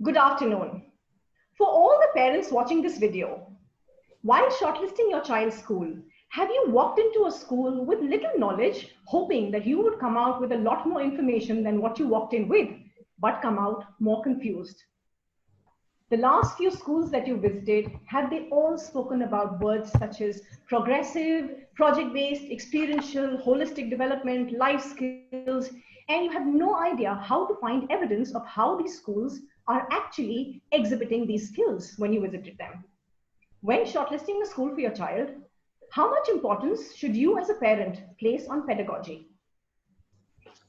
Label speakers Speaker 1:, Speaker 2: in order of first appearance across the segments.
Speaker 1: Good afternoon. For all the parents watching this video, while shortlisting your child's school, have you walked into a school with little knowledge, hoping that you would come out with a lot more information than what you walked in with, but come out more confused? The last few schools that you visited, have they all spoken about words such as progressive, project-based, experiential, holistic development, life skills, and you have no idea how to find evidence of how these schools are actually exhibiting these skills when you visited them? When shortlisting a school for your child, how much importance should you as a parent place on pedagogy?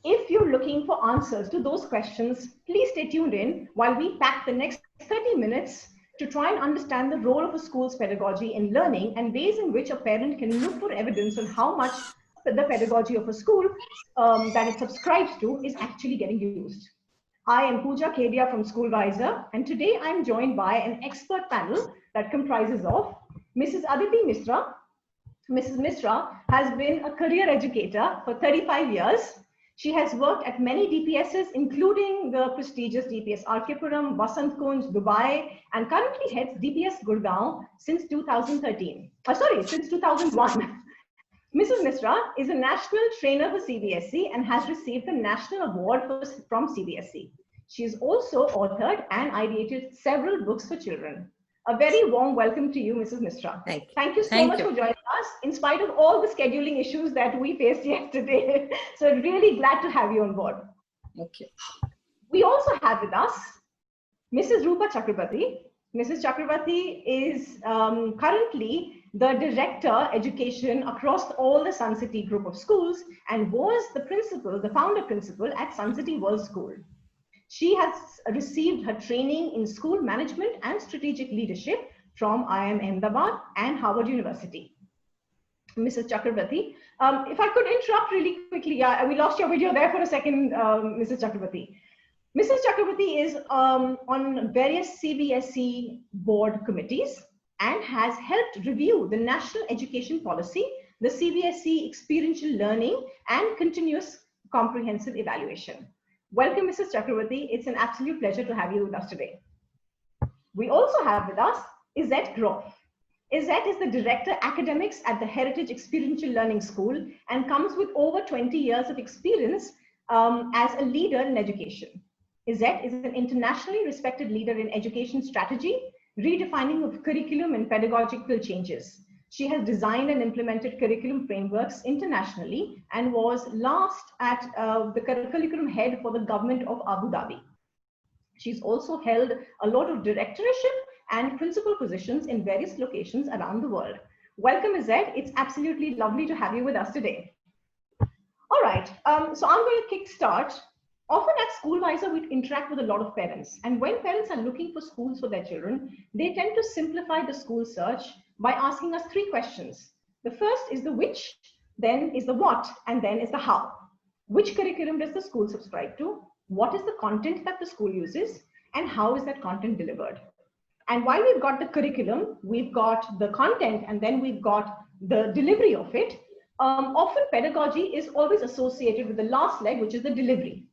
Speaker 1: If you're looking for answers to those questions, please stay tuned in while we pack the next 30 minutes to try and understand the role of a school's pedagogy in learning and ways in which a parent can look for evidence on how much the pedagogy of a school that it subscribes to is actually getting used. I am Pooja Kedia from SchoolWiser, and today I'm joined by an expert panel that comprises of Mrs. Aditi Misra. Mrs. Misra has been a career educator for 35 years. She has worked at many DPSs, including the prestigious DPS Arkepuram, Vasant Kunj, Dubai, and currently heads DPS Gurgaon since 2013. Since 2001. Mrs. Misra is a national trainer for CBSE and has received the National Award from CBSE. She has also authored and ideated several books for children. A very warm welcome to you, Mrs. Misra. Thank you so much for joining us, in spite of all the scheduling issues that we faced yesterday. So really glad to have you on board.
Speaker 2: Okay.
Speaker 1: We also have with us Mrs. Rupa Chakrabarti. Mrs. Chakrabarti is currently the Director Education across all the Sun City group of schools and was the principal, the founder principal at Sun City World School. She has received her training in school management and strategic leadership from IIM Ahmedabad and Harvard University. Mrs. Chakrabarti, if I could interrupt really quickly, we lost your video there for a second, Mrs. Chakrabarti. Mrs. Chakrabarti is on various CBSE board committees and has helped review the National Education Policy, the CBSE Experiential Learning, and Continuous Comprehensive Evaluation. Welcome, Mrs. Chakrabarti. It's an absolute pleasure to have you with us today. We also have with us Izzet Groff. Izzet is the Director Academics at the Heritage Experiential Learning School and comes with over 20 years of experience as a leader in education. Izzet is an internationally respected leader in education strategy, redefining of curriculum and pedagogical changes. She has designed and implemented curriculum frameworks internationally and was last at the curriculum head for the government of Abu Dhabi. She's also held a lot of directorship and principal positions in various locations around the world. Welcome, Izzet. It's absolutely lovely to have you with us today. All right, so I'm going to kickstart. Often at SchoolWiser, we interact with a lot of parents. And when parents are looking for schools for their children, they tend to simplify the school search by asking us three questions. The first is the which, then is the what, and then is the how. Which curriculum does the school subscribe to? What is the content that the school uses? And how is that content delivered? And while we've got the curriculum, we've got the content, and then we've got the delivery of it, often pedagogy is always associated with the last leg, which is the delivery.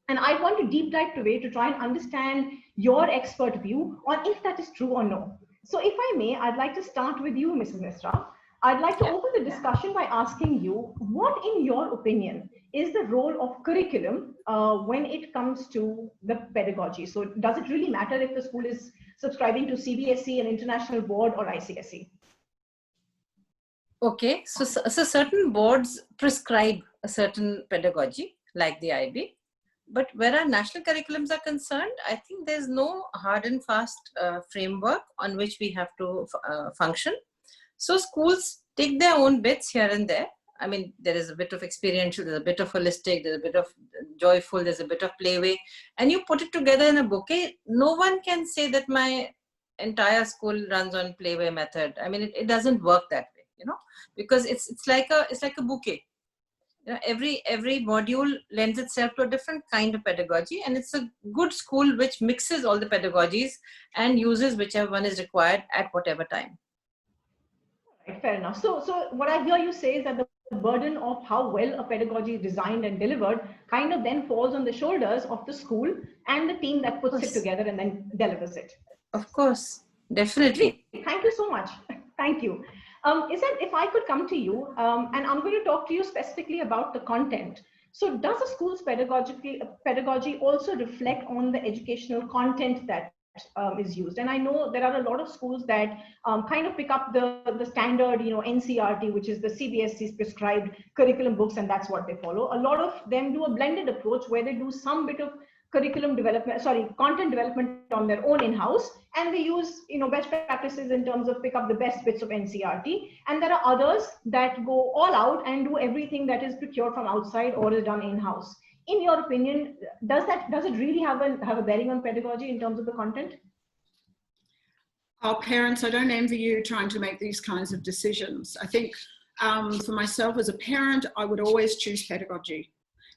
Speaker 1: And I want to deep dive today to try and understand your expert view on if that is true or no. So if I may, I'd like to start with you, Mrs. Misra. I'd like to open the discussion by asking you, what in your opinion is the role of curriculum when it comes to the pedagogy? So does it really matter if the school is subscribing to CBSE, an international board, or ICSE?
Speaker 2: Okay, so certain boards prescribe a certain pedagogy, like the IB. But where our national curriculums are concerned, I think there's no hard and fast framework on which we have to function. So schools take their own bits here and there. I mean, there is a bit of experiential, there's a bit of holistic, there's a bit of joyful, there's a bit of playway, and you put it together in a bouquet. No one can say that my entire school runs on playway method. I mean, it doesn't work that way, you know, because it's like a bouquet. You know, every module lends itself to a different kind of pedagogy, and it's a good school which mixes all the pedagogies and uses whichever one is required at whatever time.
Speaker 1: Right, fair enough. So what I hear you say is that the the burden of how well a pedagogy is designed and delivered kind of then falls on the shoulders of the school and the team that puts it together and then delivers it.
Speaker 2: Of course, definitely.
Speaker 1: Great. Thank you so much. Thank you. Isan, if I could come to you, and I'm going to talk to you specifically about the content. So does a school's pedagogy also reflect on the educational content that is used? And I know there are a lot of schools that kind of pick up the standard, NCRT, which is the CBSE's prescribed curriculum books, and that's what they follow. A lot of them do a blended approach where they do some bit of content development on their own in-house, and they use best practices in terms of pick up the best bits of NCRT. And there are others that go all out and do everything that is procured from outside or is done in-house. In your opinion, does it really have a bearing on pedagogy in terms of the content?
Speaker 3: Our parents, I don't envy you trying to make these kinds of decisions. I think for myself as a parent, I would always choose pedagogy,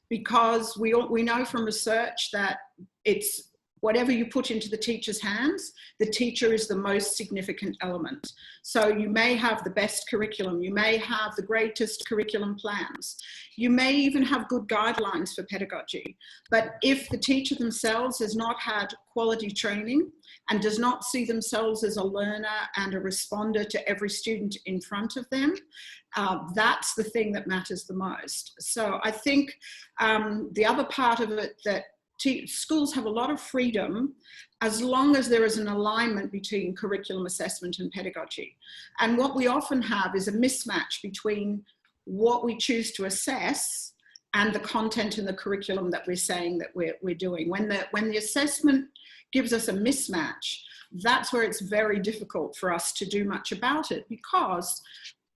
Speaker 3: because we know from research that it's whatever you put into the teacher's hands, the teacher is the most significant element. So you may have the best curriculum, you may have the greatest curriculum plans, you may even have good guidelines for pedagogy, but if the teacher themselves has not had quality training and does not see themselves as a learner and a responder to every student in front of them, that's the thing that matters the most. So I think the other part of it, that schools have a lot of freedom as long as there is an alignment between curriculum assessment and pedagogy. And what we often have is a mismatch between what we choose to assess and the content in the curriculum that we're saying that we're doing. When the assessment gives us a mismatch, that's where it's very difficult for us to do much about it, because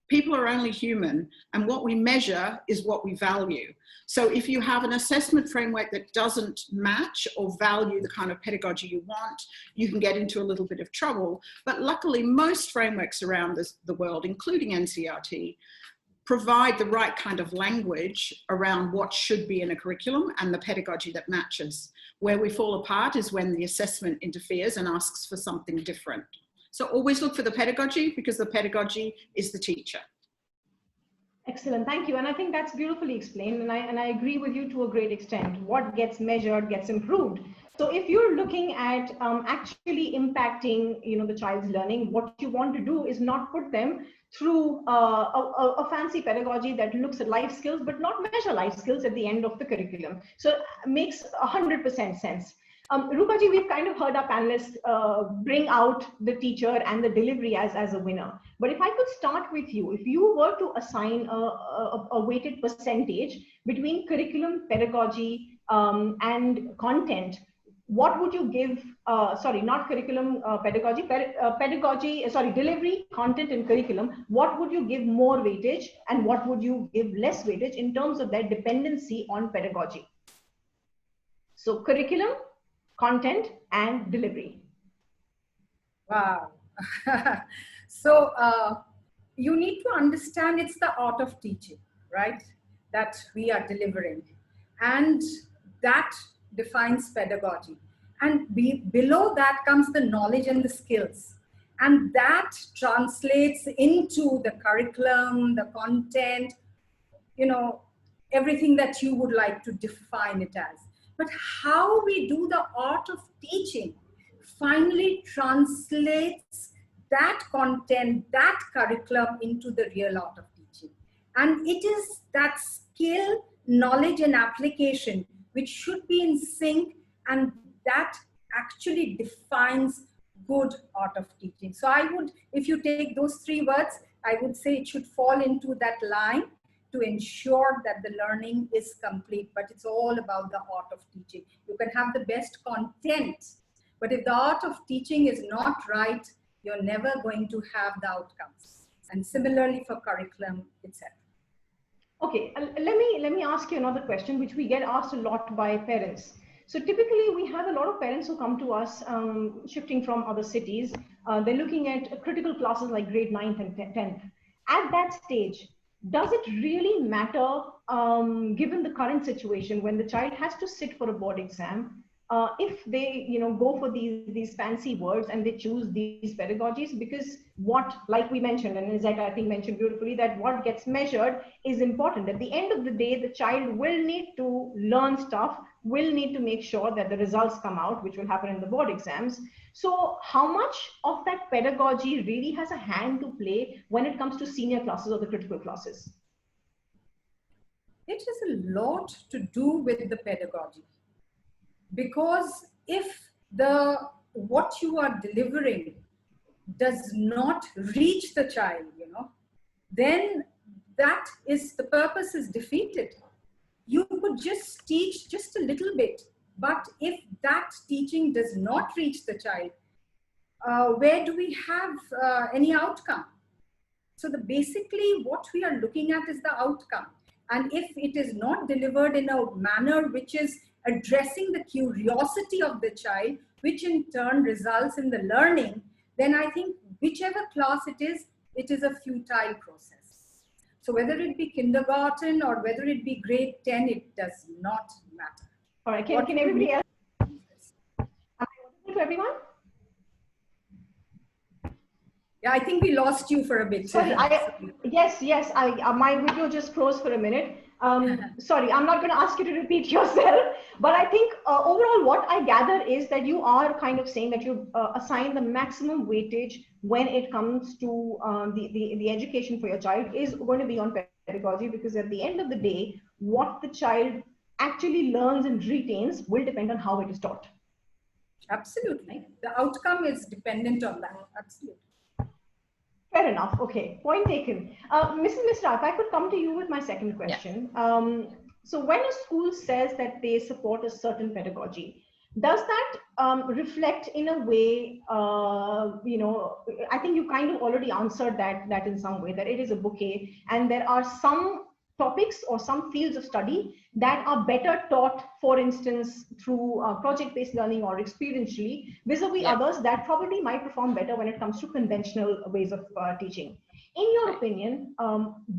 Speaker 3: people are only human, and what we measure is what we value. So if you have an assessment framework that doesn't match or value the kind of pedagogy you want, you can get into a little bit of trouble. But luckily, most frameworks around the world, including NCRT, provide the right kind of language around what should be in a curriculum and the pedagogy that matches. Where we fall apart is when the assessment interferes and asks for something different. So always look for the pedagogy, because the pedagogy is the teacher.
Speaker 1: Excellent, thank you. And I think that's beautifully explained, and I agree with you to a great extent. What gets measured gets improved. So if you're looking at actually impacting the child's learning, what you want to do is not put them through a fancy pedagogy that looks at life skills but not measure life skills at the end of the curriculum. So it makes 100% sense. Rupaji, we've kind of heard our panelists bring out the teacher and the delivery as a winner. But if I could start with you, if you were to assign a weighted percentage between curriculum, pedagogy, and content, what would you give, not curriculum, pedagogy, delivery, content, and curriculum, what would you give more weightage and what would you give less weightage in terms of their dependency on pedagogy? So curriculum, content, and delivery.
Speaker 4: Wow. So you need to understand it's the art of teaching, right? That we are delivering. And that defines pedagogy. And below that comes the knowledge and the skills. And that translates into the curriculum, the content, everything that you would like to define it as. But how we do the art of teaching finally translates that content, that curriculum into the real art of teaching. And it is that skill, knowledge, and application which should be in sync, and that actually defines good art of teaching. So I would, if you take those three words, I would say it should fall into that line to ensure that the learning is complete, but it's all about the art of teaching. You can have the best content, but if the art of teaching is not right, you're never going to have the outcomes. And similarly for curriculum itself.
Speaker 1: Okay, let me ask you another question, which we get asked a lot by parents. So typically we have a lot of parents who come to us shifting from other cities. They're looking at critical classes like grade 9th and 10th. At that stage, does it really matter, given the current situation when the child has to sit for a board exam, if they, go for these fancy words and they choose these pedagogies, because what, like we mentioned, and Zach, I think, mentioned beautifully, that what gets measured is important. At the end of the day, the child will need to learn stuff, will need to make sure that the results come out, which will happen in the board exams. So how much of that pedagogy really has a hand to play when it comes to senior classes or the critical classes?
Speaker 4: It has a lot to do with the pedagogy. Because if what you are delivering does not reach the child, then the purpose is defeated. You could just teach just a little bit, but if that teaching does not reach the child, where do we have any outcome? So basically what we are looking at is the outcome. And if it is not delivered in a manner which is addressing the curiosity of the child, which in turn results in the learning, then I think whichever class it is a futile process. So whether it be kindergarten or whether it be grade 10, it does not matter.
Speaker 1: All right, can everybody else? Am I audible to everyone?
Speaker 4: Yeah, I think we lost you for a bit.
Speaker 1: Sorry, yes, my video just froze for a minute. Sorry, I'm not going to ask you to repeat yourself, but I think overall what I gather is that you are kind of saying that you assign the maximum weightage when it comes to the education for your child is going to be on pedagogy, because at the end of the day, what the child actually learns and retains will depend on how it is taught.
Speaker 4: Absolutely. The outcome is dependent on that. Absolutely.
Speaker 1: Fair enough. Okay, point taken. Mrs. Misra, if I could come to you with my second question. Yeah. So when a school says that they support a certain pedagogy, does that reflect in a way, I think you kind of already answered that in some way, that it is a bouquet and there are some topics or some fields of study that are better taught, for instance, through project-based learning or experientially, vis-a-vis others that probably might perform better when it comes to conventional ways of teaching. In your opinion,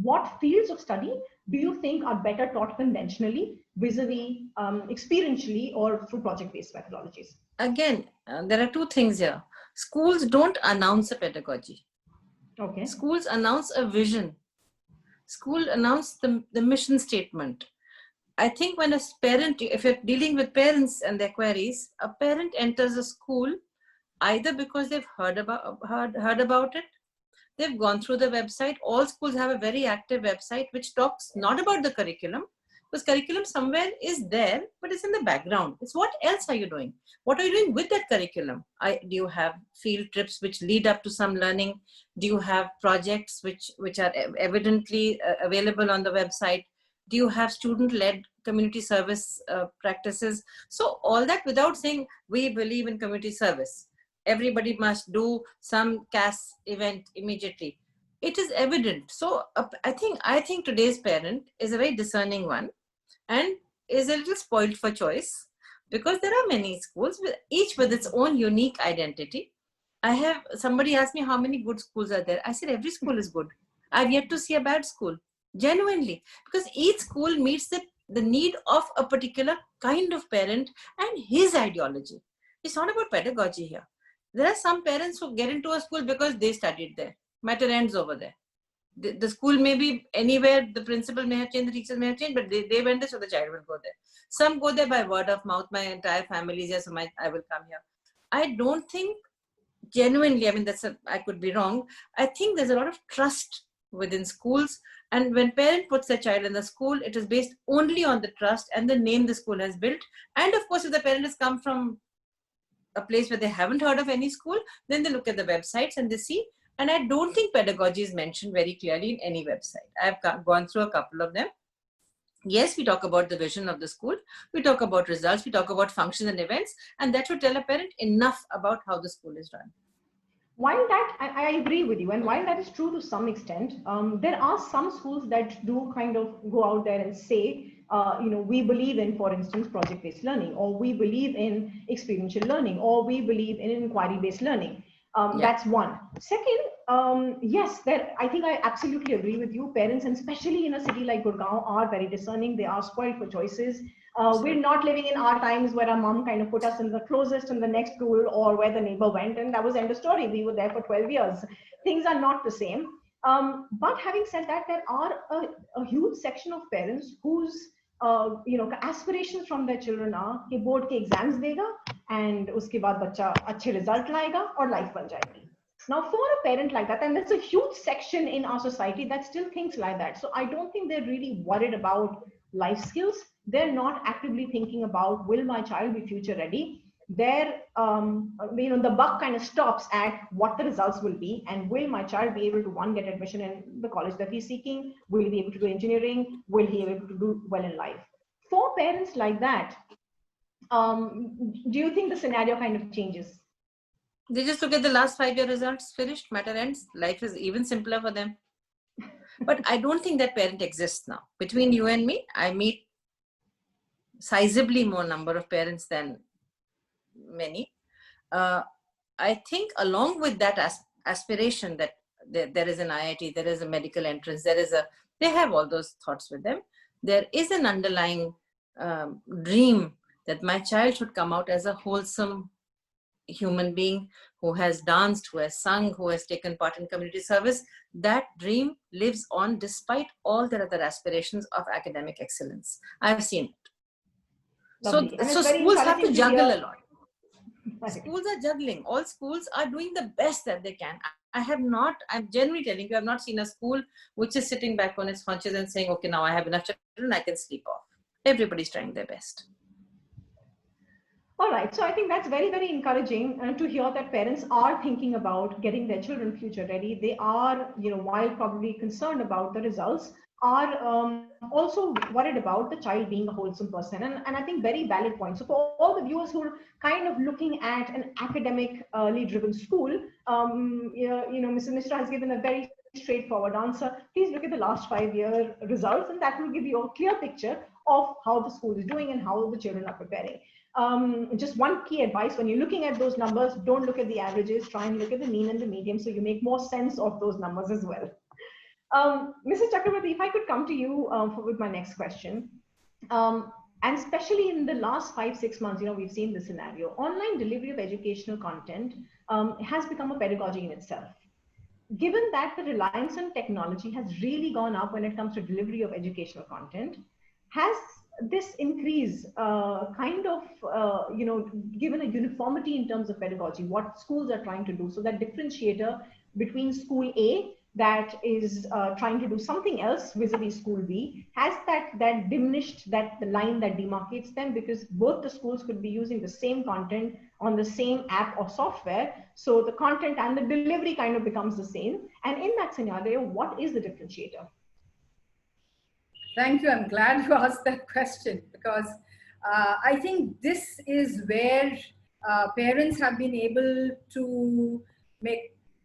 Speaker 1: what fields of study do you think are better taught conventionally, vis-a-vis experientially or through project-based methodologies?
Speaker 2: Again, there are two things here. Schools don't announce a pedagogy.
Speaker 1: Okay.
Speaker 2: Schools announce a vision. School announce the mission statement. I think when a parent, if you're dealing with parents and their queries, a parent enters a school either because they've heard about it, they've gone through the website. All schools have a very active website which talks not about the curriculum, because curriculum somewhere is there, but it's in the background. It's what else are you doing? What are you doing with that curriculum? Do you have field trips which lead up to some learning? Do you have projects which are evidently available on the website? Do you have student-led community service practices? So all that without saying, we believe in community service. Everybody must do some CAS event immediately. It is evident. So I think today's parent is a very discerning one and is a little spoiled for choice, because there are many schools, each with its own unique identity. Somebody asked me how many good schools are there. I said, every school is good. I've yet to see a bad school, genuinely, because each school meets the need of a particular kind of parent and his ideology. It's not about pedagogy here. There are some parents who get into a school because they studied there. Matter ends over there. The school may be anywhere, the principal may have changed, the teachers may have changed, but they went there, so the child will go there. Some go there by word of mouth. My entire family is here, so I will come here. I don't think genuinely, I mean, I could be wrong. I think there's a lot of trust within schools. And when parent puts their child in the school, it is based only on the trust and the name the school has built. And of course, if the parent has come from a place where they haven't heard of any school, then they look at the websites and they see. And I don't think pedagogy is mentioned very clearly in any website. I've gone through a couple of them. Yes, we talk about the vision of the school. We talk about results. We talk about functions and events. And that should tell a parent enough about how the school is run.
Speaker 1: While that, I agree with you, and while that is true to some extent, there are some schools that do kind of go out there and say, we believe in, for instance, project-based learning, or we believe in experiential learning, or we believe in inquiry-based learning. That's one. Second, yes, I think I absolutely agree with you. Parents, and especially in a city like Gurgaon, are very discerning. They are spoiled for choices. We're not living in our times where our mom kind of put us in the closest in the next school or where the neighbor went, and that was end of story. We were there for 12 years. Things are not the same. But having said that, there are a huge section of parents whose aspirations from their children are कि board के exams देगा and उसके बाद बच्चा अच्छे result लाएगा और life बन जाएगी. Now, for a parent like that, and there's a huge section in our society that still thinks like that. So I don't think they're really worried about life skills. They're not actively thinking about, will my child be future ready? They're, the buck kind of stops at what the results will be, and will my child be able to, one, get admission in the college that he's seeking? Will he be able to do engineering? Will he be able to do well in life? For parents like that, do you think the scenario kind of changes?
Speaker 2: They just look at the last 5-year results, finished, matter ends. Life is even simpler for them. But I don't think that parent exists now. Between you and me, I meet sizably more number of parents than many. I think along with that aspiration that there is an IIT, there is a medical entrance, they have all those thoughts with them. There is an underlying dream that my child should come out as a wholesome human being who has danced, who has sung, who has taken part in community service. That dream lives on despite all their other aspirations of academic excellence. I've seen it.
Speaker 1: Lovely.
Speaker 2: So schools have to juggle a lot. Schools are juggling. All schools are doing the best that they can. I'm genuinely telling you, I've not seen a school which is sitting back on its haunches and saying, okay, now I have enough children, I can sleep off. Everybody's trying their best.
Speaker 1: All right, so I think that's very, very encouraging to hear that parents are thinking about getting their children future ready. They are, while probably concerned about the results, are also worried about the child being a wholesome person. And I think very valid point. So for all the viewers who are kind of looking at an academically driven school, Mrs. Mishra has given a very straightforward answer. Please look at the last 5-year results, and that will give you a clear picture of how the school is doing and how the children are preparing. Just one key advice: when you're looking at those numbers, don't look at the averages, try and look at the mean and the medium so you make more sense of those numbers as well. Mrs. Chakrabarti, if I could come to you with my next question, and especially in the last 5-6 months, we've seen this scenario. Online delivery of educational content has become a pedagogy in itself. Given that the reliance on technology has really gone up when it comes to delivery of educational content, has this increase given a uniformity in terms of pedagogy, what schools are trying to do, so that differentiator between school A that is trying to do something else vis-a-vis school B, has that diminished the line that demarcates them, because both the schools could be using the same content on the same app or software, so the content and the delivery kind of becomes the same. And in that scenario, what is the differentiator?
Speaker 4: Thank you. I'm glad you asked that question, because I think this is where parents have been able to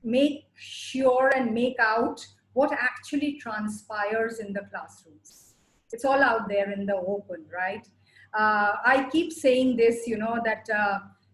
Speaker 4: make sure and make out what actually transpires in the classrooms. It's all out there in the open, right? I keep saying this, that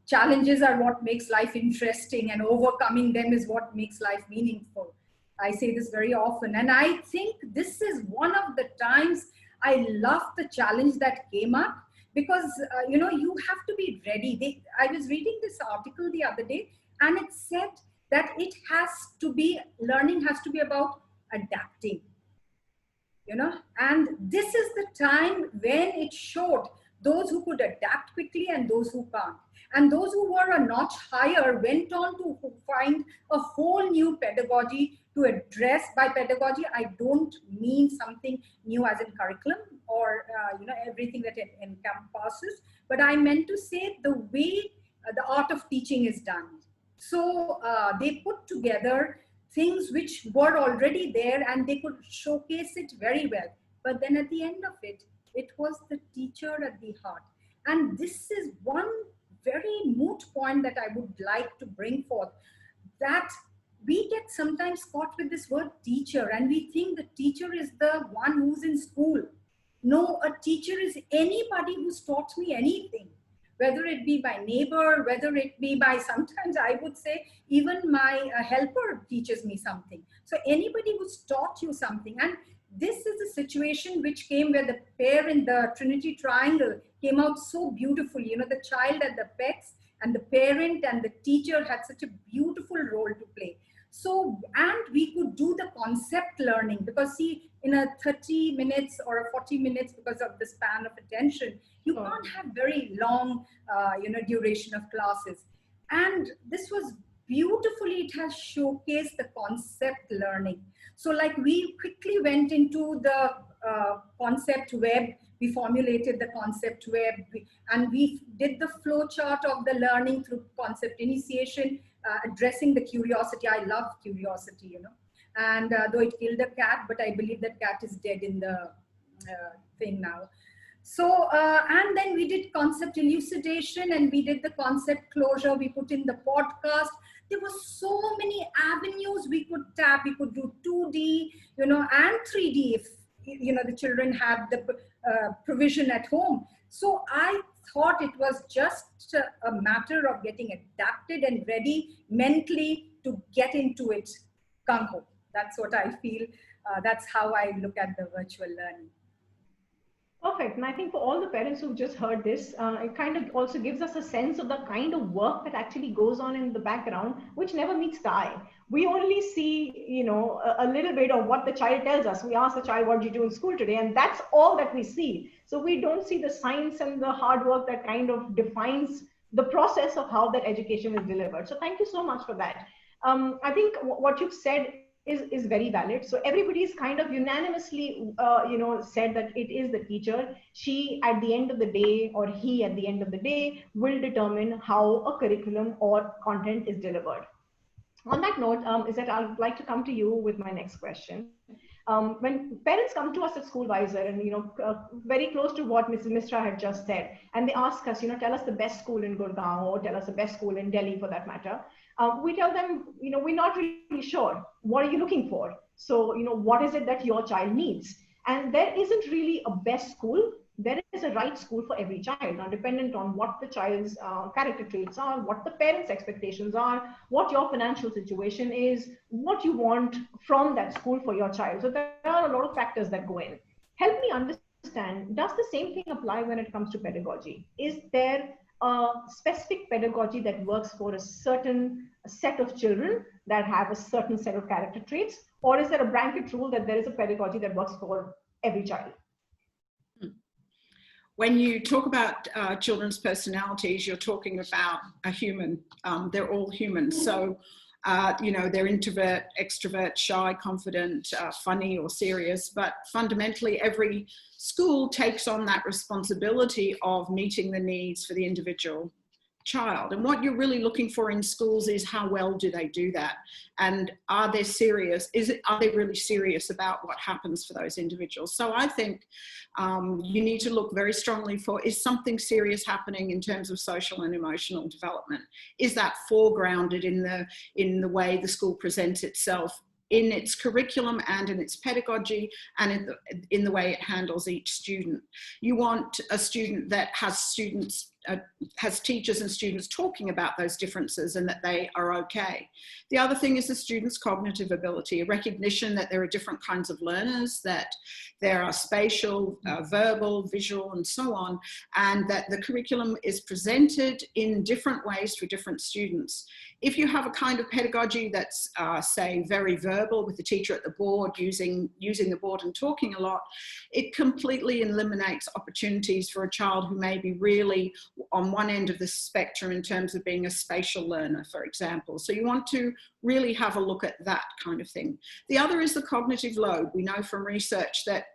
Speaker 4: challenges are what makes life interesting, and overcoming them is what makes life meaningful. I say this very often, and I think this is one of the times I love the challenge that came up, because you have to be ready. I was reading this article the other day, and it said that learning has to be about adapting, and this is the time when it showed those who could adapt quickly and those who can't. And those who were a notch higher went on to find a whole new pedagogy to address. By pedagogy, I don't mean something new as in curriculum or everything that it encompasses, but I meant to say the way the art of teaching is done. So they put together things which were already there, and they could showcase it very well. But then at the end of it, it was the teacher at the heart. And this is one very moot point that I would like to bring forth, that we get sometimes caught with this word teacher, and we think the teacher is the one who's in school. No, a teacher is anybody who's taught me anything, whether it be my neighbor, whether it be by, sometimes I would say, even my helper teaches me something. So anybody who's taught you something, and this is a situation which came where the pair in the Trinity Triangle came out so beautifully. You know, the child at the pecs and the parent and the teacher had such a beautiful role to play. So, and we could do the concept learning, because see, in a 30 minutes or a 40 minutes, because of the span of attention, you can't have very long, duration of classes. And this was beautifully, it has showcased the concept learning. So like we quickly went into the concept web, we formulated the concept web, and we did the flow chart of the learning through concept initiation, addressing the curiosity. I love curiosity, you know, and though it killed a cat, but I believe that cat is dead in the thing now. So, and then we did concept elucidation, and we did the concept closure, we put in the podcast. There were so many avenues we could tap. We could do 2D, you know, and 3D if, you know, the children have the provision at home. So I thought it was just a matter of getting adapted and ready mentally to get into it gung ho. That's what I feel. That's how I look at the virtual learning.
Speaker 1: Perfect. And I think for all the parents who've just heard this, it kind of also gives us a sense of the kind of work that actually goes on in the background, which never meets the eye. We only see, you know, a little bit of what the child tells us. We ask the child, what did you do in school today? And that's all that we see. So we don't see the science and the hard work that kind of defines the process of how that education is delivered. So thank you so much for that. I think what you've said is very valid. So everybody's kind of unanimously, said that it is the teacher. She, at the end of the day, or he, at the end of the day, will determine how a curriculum or content is delivered. On that note, is that I'd like to come to you with my next question. When parents come to us at SchoolWiser, and very close to what Mrs. Mishra had just said, and they ask us, tell us the best school in Gurgaon, or tell us the best school in Delhi for that matter. We tell them, we're not really sure. What are you looking for? So, what is it that your child needs? And there isn't really a best school. There is a right school for every child, now dependent on what the child's character traits are, what the parents' expectations are, what your financial situation is, what you want from that school for your child. So there are a lot of factors that go in. Help me understand, does the same thing apply when it comes to pedagogy? Is there a specific pedagogy that works for a certain set of children that have a certain set of character traits? Or is there a blanket rule that there is a pedagogy that works for every child?
Speaker 3: When you talk about children's personalities, you're talking about a human. They're all humans. So, they're introvert, extrovert, shy, confident, funny or serious. But fundamentally, every school takes on that responsibility of meeting the needs for the individual child. And what you're really looking for in schools is how well do they do that? And are they serious? Are they really serious about what happens for those individuals? So I think you need to look very strongly for, is something serious happening in terms of social and emotional development? Is that foregrounded in the way the school presents itself, in its curriculum and in its pedagogy, and in the way it handles each student? You want a student that has teachers and students talking about those differences and that they are okay. The other thing is the student's cognitive ability, a recognition that there are different kinds of learners, that there are spatial, verbal, visual, and so on, and that the curriculum is presented in different ways for different students. If you have a kind of pedagogy that's, say, very verbal, with the teacher at the board using the board and talking a lot, it completely eliminates opportunities for a child who may be really on one end of the spectrum in terms of being a spatial learner, for example. So you want to really have a look at that kind of thing. The other is the cognitive load. We know from research that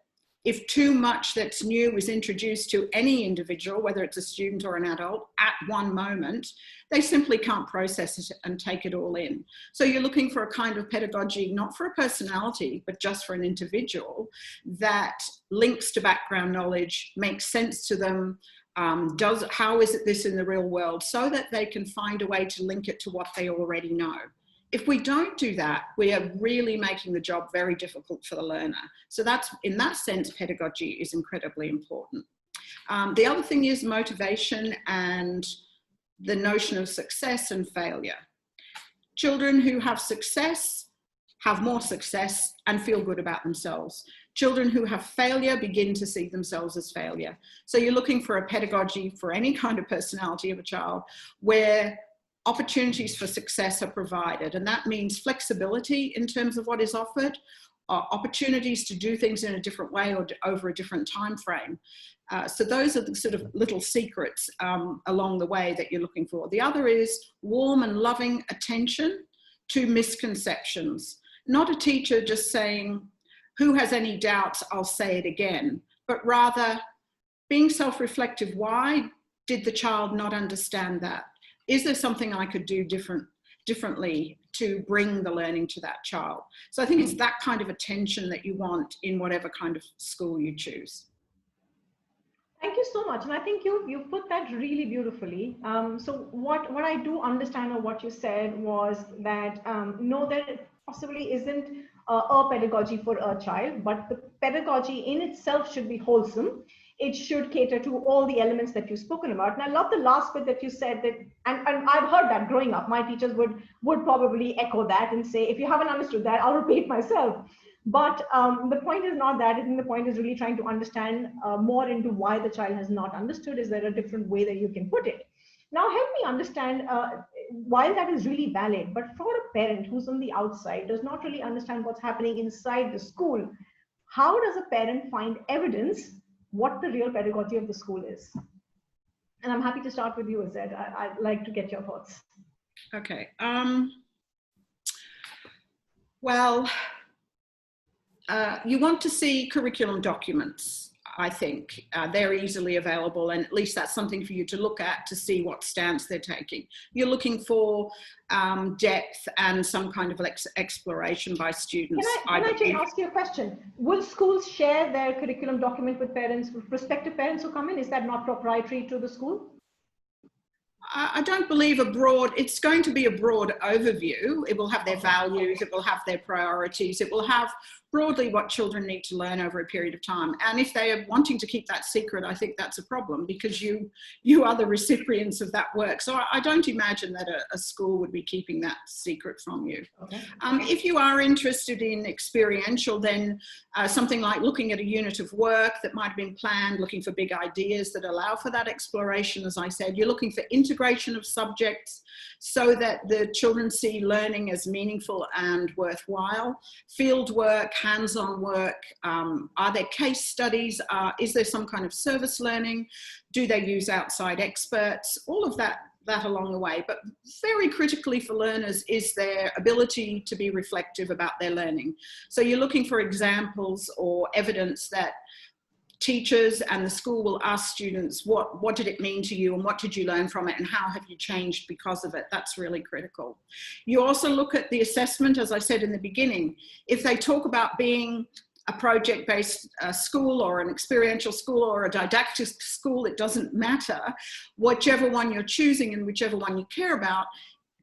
Speaker 3: if too much that's new is introduced to any individual, whether it's a student or an adult, at one moment, they simply can't process it and take it all in. So you're looking for a kind of pedagogy, not for a personality, but just for an individual, that links to background knowledge, makes sense to them, how is it this in the real world, so that they can find a way to link it to what they already know. If we don't do that, we are really making the job very difficult for the learner. So that's, in that sense, pedagogy is incredibly important. The other thing is motivation and the notion of success and failure. Children who have success have more success and feel good about themselves. Children who have failure begin to see themselves as failure. So you're looking for a pedagogy for any kind of personality of a child where opportunities for success are provided. And that means flexibility in terms of what is offered, opportunities to do things in a different way or over a different time frame. So those are the sort of little secrets along the way that you're looking for. The other is warm and loving attention to misconceptions. Not a teacher just saying, who has any doubts, I'll say it again, but rather being self-reflective. Why did the child not understand that? Is there something I could do differently to bring the learning to that child? So I think it's that kind of attention that you want in whatever kind of school you choose.
Speaker 1: Thank you so much. And I think you put that really beautifully. So what I do understand of what you said was that no, there possibly isn't a pedagogy for a child, but the pedagogy in itself should be wholesome. It should cater to all the elements that you've spoken about. And I love the last bit that you said that, and I've heard that growing up. My teachers would probably echo that and say, if you haven't understood that, I'll repeat myself. But the point is not that. I think the point is really trying to understand more into why the child has not understood. Is there a different way that you can put it? Now, help me understand, while that is really valid, but for a parent who's on the outside, does not really understand what's happening inside the school, how does a parent find evidence what the real pedagogy of the school is? And I'm happy to start with you, Azed. I'd like to get your thoughts.
Speaker 3: Okay. Well, you want to see curriculum documents. I think they're easily available, and at least that's something for you to look at to see what stance they're taking. You're looking for depth and some kind of exploration by students.
Speaker 1: Can I just ask you a question? Will schools share their curriculum document with parents, with prospective parents who come in? Is that not proprietary to the school?
Speaker 3: I don't believe it's going to be a broad overview. It will have their values, it will have their priorities, it will have broadly what children need to learn over a period of time. And if they are wanting to keep that secret, I think that's a problem, because you are the recipients of that work. So I don't imagine that a school would be keeping that secret from you. Okay. If you are interested in experiential, then something like looking at a unit of work that might have been planned, looking for big ideas that allow for that exploration. As I said, you're looking for integration of subjects so that the children see learning as meaningful and worthwhile. Field work, hands-on work, are there case studies? Is there some kind of service learning? Do they use outside experts? All of that along the way. But very critically for learners is their ability to be reflective about their learning. So you're looking for examples or evidence that teachers and the school will ask students, what did it mean to you, and what did you learn from it, and how have you changed because of it? That's really critical. You also look at the assessment, as I said in the beginning. If they talk about being a project-based school or an experiential school or a didactic school, it doesn't matter. Whichever one you're choosing and whichever one you care about,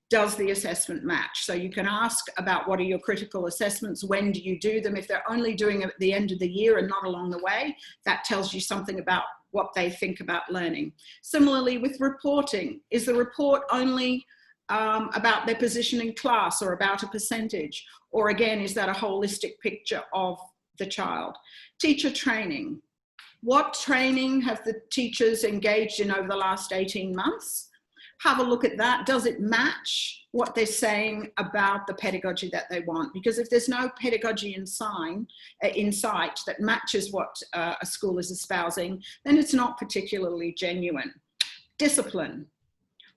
Speaker 3: does the assessment match? So you can ask about what are your critical assessments, when do you do them? If they're only doing it at the end of the year and not along the way, that tells you something about what they think about learning. Similarly with reporting, is the report only about their position in class or about a percentage? Or again, is that a holistic picture of the child? Teacher training. What training have the teachers engaged in over the last 18 months? Have a look at that. Does it match what they're saying about the pedagogy that they want? Because if there's no pedagogy in sight that matches what a school is espousing, then it's not particularly genuine. Discipline.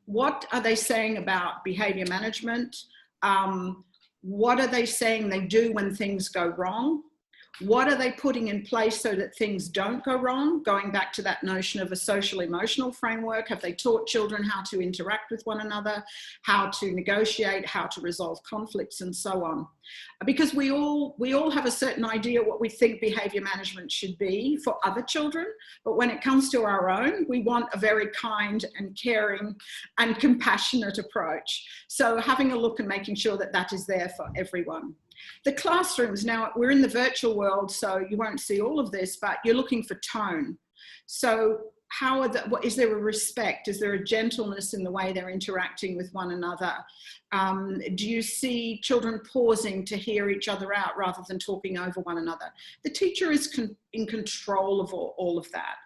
Speaker 3: What are they saying about behavior management? What are they saying they do when things go wrong? What are they putting in place so that things don't go wrong? Going back to that notion of a social emotional framework, have they taught children how to interact with one another, how to negotiate, how to resolve conflicts, and so on? Because we all have a certain idea what we think behavior management should be for other children, but when it comes to our own, we want a very kind and caring and compassionate approach. So having a look and making sure that that is there for everyone. The classrooms, now we're in the virtual world, so you won't see all of this, but you're looking for tone. So how are what is there a respect? Is there a gentleness in the way they're interacting with one another? Do you see children pausing to hear each other out rather than talking over one another? The teacher is in control of all of that.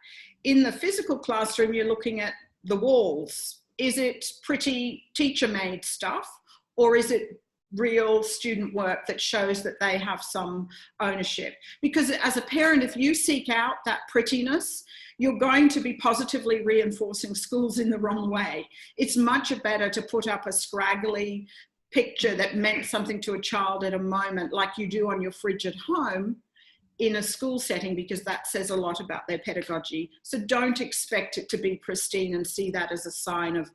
Speaker 3: In the physical classroom, you're looking at the walls. Is it pretty teacher-made stuff, or is it real student work that shows that they have some ownership? Because as a parent, if you seek out that prettiness, you're going to be positively reinforcing schools in the wrong way. It's much better to put up a scraggly picture that meant something to a child at a moment, like you do on your fridge at home, in a school setting, because that says a lot about their pedagogy. So don't expect it to be pristine and see that as a sign of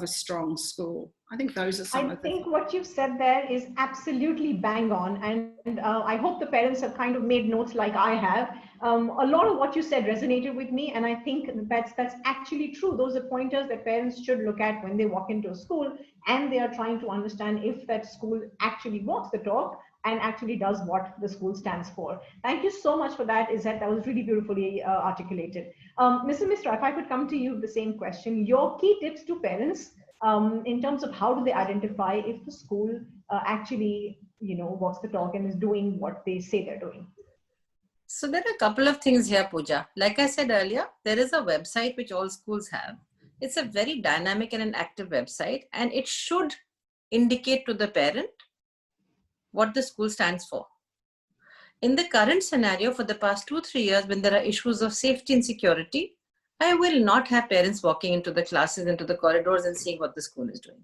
Speaker 3: a strong school. I think those are some of the...
Speaker 1: I think what you've said there is absolutely bang on, and I hope the parents have kind of made notes like I have. A lot of what you said resonated with me, and I think that's actually true. Those are pointers that parents should look at when they walk into a school and they are trying to understand if that school actually walks the talk and actually does what the school stands for. Thank you so much for that, Izzat. That was really beautifully articulated. Mr. Misra, if I could come to you with the same question, your key tips to parents in terms of how do they identify if the school actually, walks the talk and is doing what they say they're doing?
Speaker 2: So there are a couple of things here, Pooja. Like I said earlier, there is a website which all schools have. It's a very dynamic and an active website, and it should indicate to the parent what the school stands for. In the current scenario, for the past 2-3 years, when there are issues of safety and security, I will not have parents walking into the classes, into the corridors and seeing what the school is doing.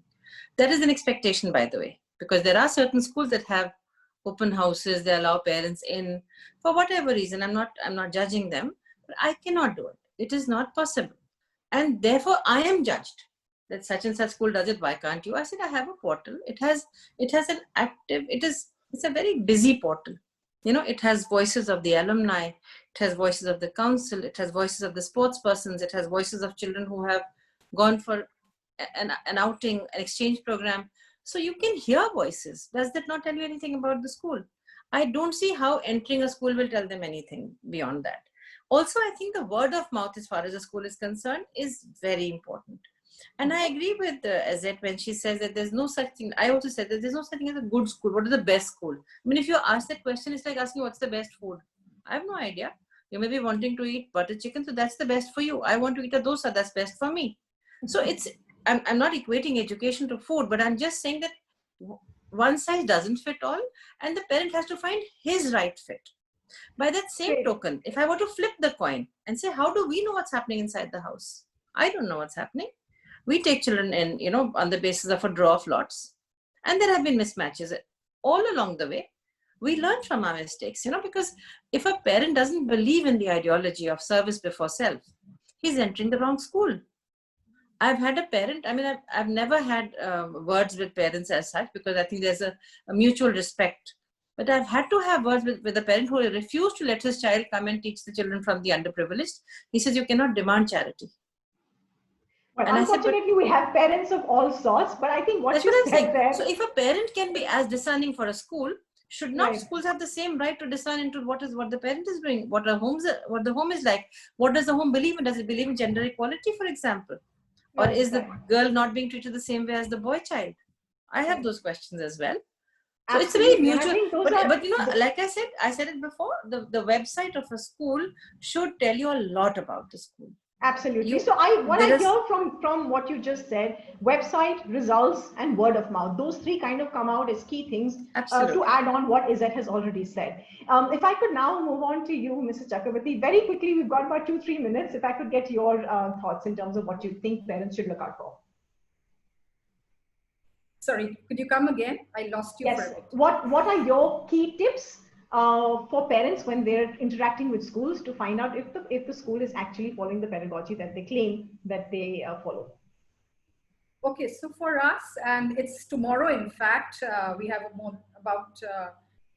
Speaker 2: That is an expectation, by the way, because there are certain schools that have open houses, they allow parents in for whatever reason. I'm not judging them, but I cannot do it. It is not possible. And therefore I am judged that such and such school does it, why can't you? I said, I have a portal. It has an active, it's a very busy portal. It has voices of the alumni, it has voices of the council, it has voices of the sports persons, it has voices of children who have gone for an outing, an exchange program. So you can hear voices. Does that not tell you anything about the school? I don't see how entering a school will tell them anything beyond that. Also, I think the word of mouth as far as the school is concerned is very important. And I agree with Azet when she says that there's no such thing. I also said that there's no such thing as a good school. What is the best school? I mean, if you ask that question, it's like asking what's the best food. I have no idea. You may be wanting to eat butter chicken, so that's the best for you. I want to eat a dosa, that's best for me. So I'm not equating education to food, but I'm just saying that one size doesn't fit all, and the parent has to find his right fit. By that same token, if I were to flip the coin and say, how do we know what's happening inside the house? I don't know what's happening. We take children in, on the basis of a draw of lots. And there have been mismatches all along the way. We learn from our mistakes, because if a parent doesn't believe in the ideology of service before self, he's entering the wrong school. I've had a parent, I've never had words with parents as such, because I think there's a mutual respect. But I've had to have words with a parent who refused to let his child come and teach the children from the underprivileged. He says, you cannot demand charity.
Speaker 1: Well, and unfortunately, we have parents of all sorts, but I think what you said there...
Speaker 2: So if a parent can be as discerning for a school, should not schools have the same right to discern into what the parent is doing, what the home is like? What does the home believe in? Does it believe in gender equality, for example? Or is the girl not being treated the same way as the boy child? I have those questions as well. So it's a very mutual, but like I said it before, the website of a school should tell you a lot about the school.
Speaker 1: Absolutely. So I hear from what you just said, website, results, and word of mouth. Those three kind of come out as key things to add on what Izzat has already said. If I could now move on to you, Mrs. Chakrabarti, very quickly, we've got about 2-3 minutes. If I could get your thoughts in terms of what you think parents should look out for.
Speaker 4: Sorry, could you come again? I lost you for a bit.
Speaker 1: What are your key tips for parents when they're interacting with schools to find out if the school is actually following the pedagogy that they claim that they follow?
Speaker 4: Okay, so for us, and it's tomorrow, in fact, we have about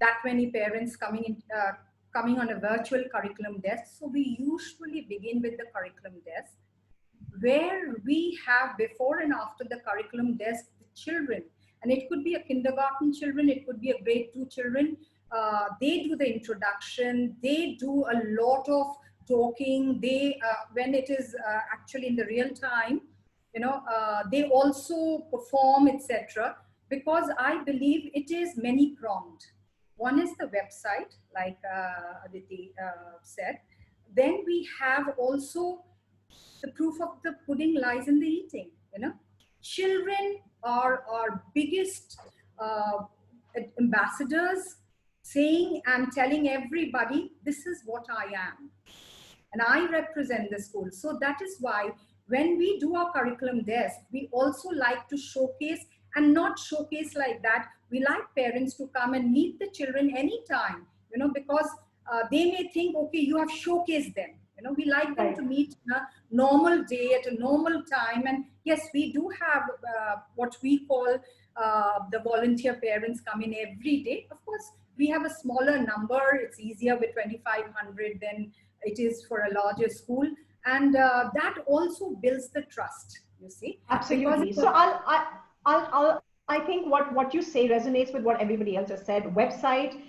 Speaker 4: that many parents coming on a virtual curriculum desk. So we usually begin with the curriculum desk, where we have before and after the curriculum desk the children, and it could be a kindergarten children, it could be a grade 2 children. They do the introduction, they do a lot of talking, they, when it is actually in the real time, they also perform, etc. Because I believe it is many pronged. One is the website, like Aditi said. Then we have also the proof of the pudding lies in the eating. Children are our biggest ambassadors, saying and telling everybody, this is what I am, and I represent the school. So that is why when we do our curriculum desk, we also like to showcase, and not showcase like that. We like parents to come and meet the children anytime, because they may think, okay, you have showcased them. We like them to meet in a normal day at a normal time. And yes, we do have what we call the volunteer parents come in every day. Of course, we have a smaller number. It's easier with 2,500 than it is for a larger school. And that also builds the trust, you see.
Speaker 1: Absolutely. So I think what you say resonates with what everybody else has said. Website,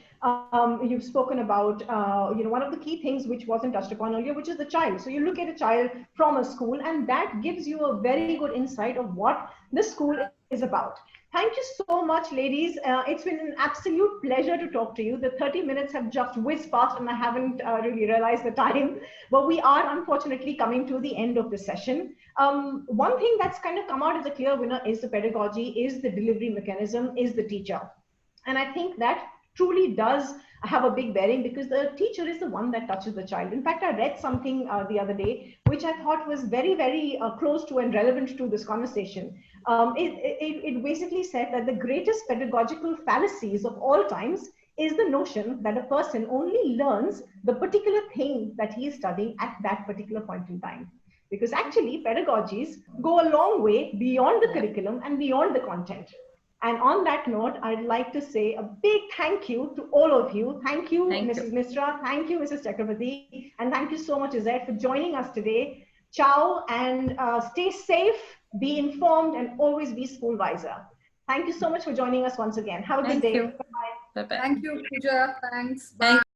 Speaker 1: you've spoken about, one of the key things which wasn't touched upon earlier, which is the child. So you look at a child from a school, and that gives you a very good insight of what the school is about. Thank you so much, ladies. It's been an absolute pleasure to talk to you. The 30 minutes have just whizzed past, and I haven't really realized the time. But we are unfortunately coming to the end of the session. One thing that's kind of come out as a clear winner is the pedagogy, is the delivery mechanism, is the teacher. And I think that truly does have a big bearing, because the teacher is the one that touches the child. In fact, I read something the other day, which I thought was very, very close to and relevant to this conversation. It basically said that the greatest pedagogical fallacies of all times is the notion that a person only learns the particular thing that he is studying at that particular point in time. Because actually, pedagogies go a long way beyond the curriculum and beyond the content. And on that note, I'd like to say a big thank you to all of you. Thank you, Mrs. Misra. Thank you, Mrs. Chakrabarti. And thank you so much, Izette, for joining us today. Ciao, and stay safe, be informed, and always be SchoolWiser. Thank you so much for joining us once again. Have a good day. Bye-bye.
Speaker 2: Bye-bye.
Speaker 4: Thank you, Pooja. Thanks. Bye.